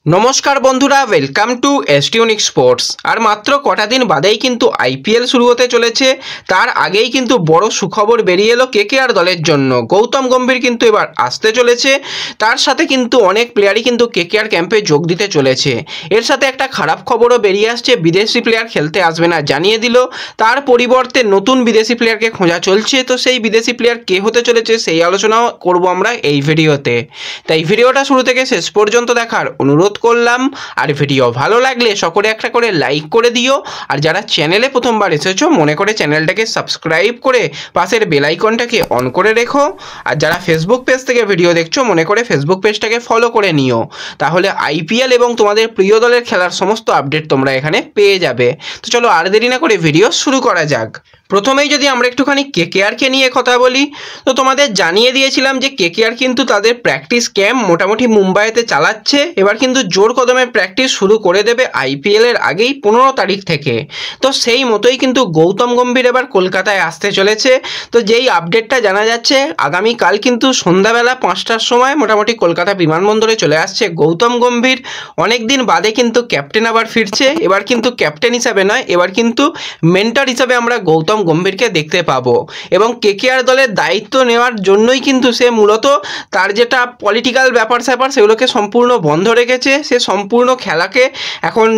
নমস্কার বন্ধুরা, welcome to এসটিউনিক sports. আর মাত্র কটা দিন বাদেই কিন্তু আইপিএল শুরু হতে চলেছে। তার আগেই কিন্তু বড় সুখবর বেরিয়ে এলো কেকেআর দলের জন্য। গৌতম গম্ভীর কিন্তু এবার আসতে চলেছে। তার সাথে কিন্তু অনেক প্লেয়ারই কিন্তু কেকেআর ক্যাম্পে যোগ দিতে চলেছে। এর সাথে একটা খারাপ খবরও বেরিয়ে আসছে, বিদেশি প্লেয়ার খেলতে আসবে না জানিয়ে দিল। তার পরিবর্তে নতুন বিদেশি প্লেয়ারকে খোঁজা চলছে। তো সেই বিদেশি প্লেয়ার কে হতে চলেছে সেই আলোচনাও করব আমরা এই ভিডিওতে। তাই ভিডিওটা শুরু থেকে শেষ পর্যন্ত দেখার অনুরোধ করলাম। আর ভিডিও ভালো লাগলে সকলে একটা করে লাইক করে দিও। আর যারা চ্যানেলে প্রথমবার এসেছো মনে করে চ্যানেলটাকে সাবস্ক্রাইব করে পাশের বেল আইকনটাকে অন করে রেখো। আর যারা ফেসবুক পেজ থেকে ভিডিও দেখছো মনে করে ফেসবুক পেজটাকে ফলো করে নিও। তাহলে আইপিএল এবং তোমাদের প্রিয় দলের খেলার সমস্ত আপডেট তোমরা এখানে পেয়ে যাবে। তো চলো আর দেরি না করে ভিডিও শুরু করা যাক। প্রথমেই যদি আমরা একটুখানি কেকেআরকে নিয়ে কথা বলি, তো তোমাদের জানিয়ে দিয়েছিলাম যে কেকেআর কিন্তু তাদের প্র্যাকটিস ক্যাম্প মোটামুটি মুম্বাইতে চালাচ্ছে। এবার কিন্তু জোর কদমে প্র্যাকটিস শুরু করে দেবে আইপিএলের আগেই 15 তারিখ থেকে। তো সেই মতোই কিন্তু গৌতম গম্ভীর এবার কলকাতায় আসতে চলেছে। তো যেই আপডেটটা জানা যাচ্ছে, আগামীকাল কিন্তু সন্ধ্যাবেলা 5টার সময় মোটামুটি কলকাতা বিমানবন্দরে চলে আসছে গৌতম গম্ভীর। অনেক দিন বাদে কিন্তু ক্যাপ্টেন আবার ফিরছে। এবার কিন্তু ক্যাপ্টেন হিসাবে নয়, এবার কিন্তু মেন্টর হিসাবে আমরা গৌতম গম্ভীরকে দেখতে পাবো। এবং কেকেআর দলের দায়িত্ব নেওয়ার জন্যই কিন্তু সে মূলত তার যেটা পলিটিক্যাল ব্যাপার স্যাপার সেগুলোকে সম্পূর্ণ বন্ধ রেখেছে। সে সম্পূর্ণ খেলাকে এখন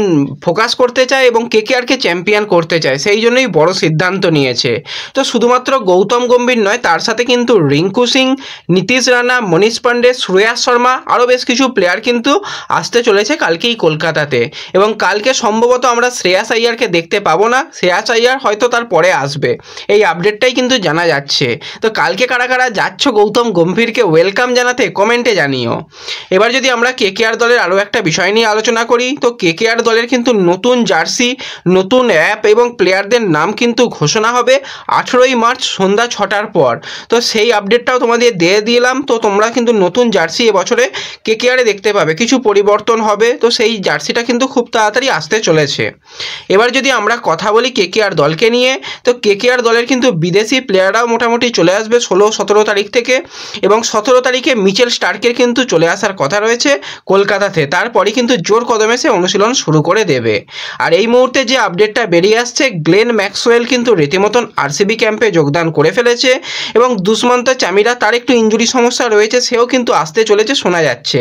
ফোকাস করতে চায় এবং কেকেআরকে চ্যাম্পিয়ন করতে চায়, সেই জন্যই বড় সিদ্ধান্ত নিয়েছে। তো শুধুমাত্র গৌতম গম্ভীর নয়, তার সাথে কিন্তু রিঙ্কু সিং, নীতিশ রানা, মনীষ পান্ডে, শ্রেয়াস শর্মা আরও বেশ কিছু প্লেয়ার কিন্তু আসতে চলেছে কালকেই কলকাতাতে। এবং কালকে সম্ভবত আমরা শ্রেয়াস আইয়ারকে দেখতে পাবো না, শ্রেয়াস আইয়ার হয়তো তার পরে আসবে, এই আপডেটটাই কিন্তু জানা যাচ্ছে। তো কালকে কারা কারা যাচ্ছ গৌতম গম্ভীরকে ওয়েলকাম জানাতে কমেন্টে জানিও। এবার যদি আমরা কেকেআর দলের আরও একটা বিষয় নিয়ে আলোচনা করি, তো কেকেআর দলের কিন্তু নতুন জার্সি, নতুন অ্যাপ এবং প্লেয়ারদের নাম কিন্তু ঘোষণা হবে 18ই মার্চ সন্ধ্যা 6টার পর। তো সেই আপডেটটাও তোমাদের দিয়ে দিলাম। তো তোমরা কিন্তু নতুন জার্সি এবছরে কেকেআরে দেখতে পাবে, কিছু পরিবর্তন হবে। তো সেই জার্সিটা কিন্তু খুব তাড়াতাড়ি আসতে চলেছে। এবার যদি আমরা কথা বলি কেকেআর দলকে নিয়ে, তো কেকেআর দলের কিন্তু বিদেশি প্লেয়াররাও মোটামুটি চলে আসবে 16-17 তারিখ থেকে। এবং 17 তারিখে মিচেল স্টার্কের কিন্তু চলে আসার কথা রয়েছে কলকাতাতে। তারপরে কিন্তু জোর কদমে সে অনুশীলন শুরু করে দেবে। আর এই মুহূর্তে যে আপডেটটা বেরিয়ে আসছে, গ্লেন ম্যাক্সওয়েল কিন্তু রীতিমতন আরসিবি ক্যাম্পে যোগদান করে ফেলেছে। এবং দুষ্মন্ত চামিরা, তার একটু ইনজুরি সমস্যা রয়েছে, সেও কিন্তু আসতে চলেছে শোনা যাচ্ছে।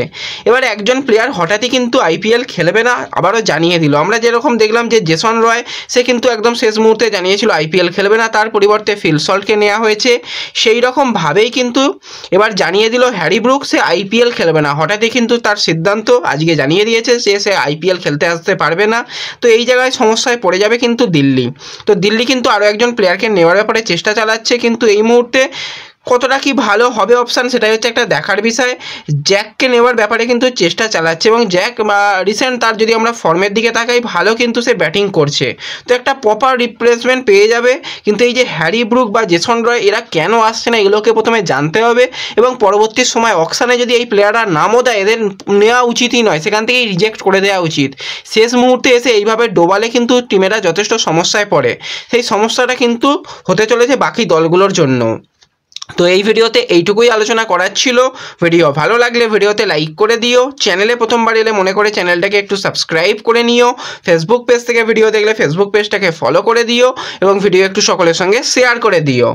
এবার একজন প্লেয়ার হঠাৎই কিন্তু আইপিএল খেলবে না আবারও জানিয়ে দিল। আমরা যেরকম দেখলাম যে জেসন রয়, সে কিন্তু একদম শেষ মুহূর্তে জানিয়েছিল আইপিএল খেলবে না, তার পরিবর্তে ফিল সল্টকে নেওয়া হয়েছে। সেই রকমভাবেই কিন্তু এবার জানিয়ে দিল হ্যারি ব্রুক সে আইপিএল খেলবে না। হঠাৎই কিন্তু তার সিদ্ধান্ত আজকে জানিয়ে দিয়েছে যে সে আইপিএল খেলতে আসতে পারবে না। তো এই জায়গায় সমস্যায় পড়ে যাবে কিন্তু দিল্লি। তো দিল্লি কিন্তু আরও একজন প্লেয়ারকে নেওয়ার ব্যাপারে চেষ্টা চালাচ্ছে, কিন্তু এই মুহূর্তে কতটা কি ভালো হবে অপশান সেটাই হচ্ছে একটা দেখার বিষয়। জ্যাককে নেওয়ার ব্যাপারে কিন্তু চেষ্টা চালাচ্ছে এবং জ্যাক রিসেন্ট তার যদি আমরা ফর্মের দিকে তাকাই, ভালো কিন্তু সে ব্যাটিং করছে। তো একটা প্রপার রিপ্লেসমেন্ট পেয়ে যাবে। কিন্তু এই যে হ্যারি ব্রুক বা জেসন রয় এরা কেন আসছে না এগুলোকে প্রথমে জানতে হবে। এবং পরবর্তী সময় অকশানে যদি এই প্লেয়াররা নামও দেয়, এদের নেওয়া উচিতই নয়, সেখান থেকেই রিজেক্ট করে দেওয়া উচিত। শেষ মুহূর্তে এসে এইভাবে ডোবালে কিন্তু টিমেরা যথেষ্ট সমস্যায় পড়ে। সেই সমস্যাটা কিন্তু হতে চলেছে বাকি দলগুলোর জন্য। তো এই ভিডিওতে এইটুকুই আলোচনা করার ছিল। ভিডিও ভালো লাগলে ভিডিওতে লাইক করে দিও। চ্যানেলে প্রথমবার এলে মনে করে চ্যানেলটাকে একটু সাবস্ক্রাইব করে নিও। ফেসবুক পেজ থেকে ভিডিও দেখলে ফেসবুক পেজটাকে ফলো করে দিও এবং ভিডিও একটু সকলের সঙ্গে শেয়ার করে দিও।